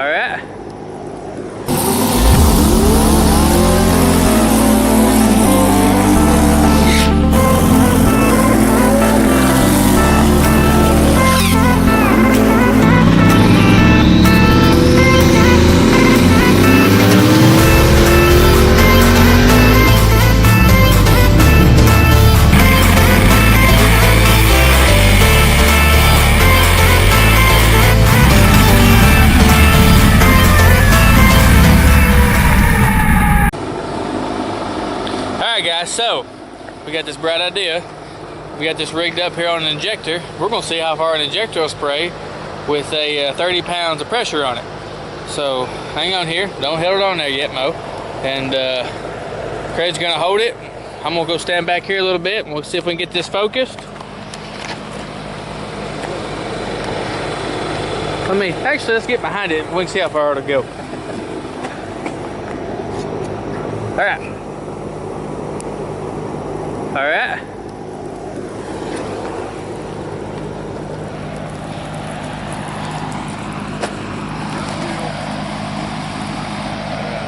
right. Guys, so we got this bright idea. We got this rigged up here on an injector. We're gonna see how far an injector will spray with a 30 pounds of pressure on it. So hang on here, don't hold it on there yet, Mo. And Craig's gonna hold it. I'm gonna go stand back here a little bit and we'll see if we can get this focused. Let's get behind it and we can see how far it'll go. All right. All right.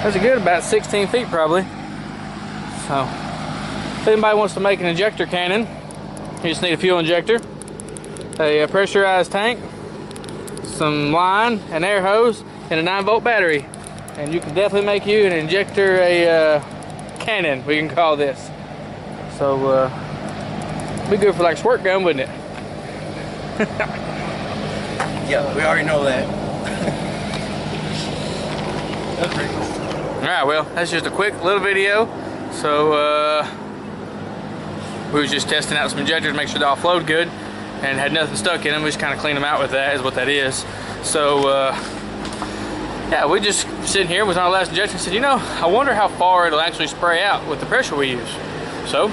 That's a good about 16 feet probably. So if anybody wants to make an injector cannon, you just need a fuel injector, a pressurized tank, some line, an air hose, and a 9-volt battery. And you can definitely make you an injector cannon, we can call this. So, be good for like a squirt gun, wouldn't it? Yeah, we already know that. That's pretty cool. Alright, well, that's just a quick little video. So, we was just testing out some injectors to make sure they all flowed good and had nothing stuck in them. We just kind of cleaned them out with that, is what that is. So, yeah, we just sitting here with our last injection and said, you know, I wonder how far it'll actually spray out with the pressure we use. So,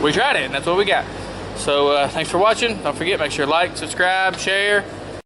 we tried it and that's what we got. So thanks for watching. Don't forget, make sure to like, subscribe, share,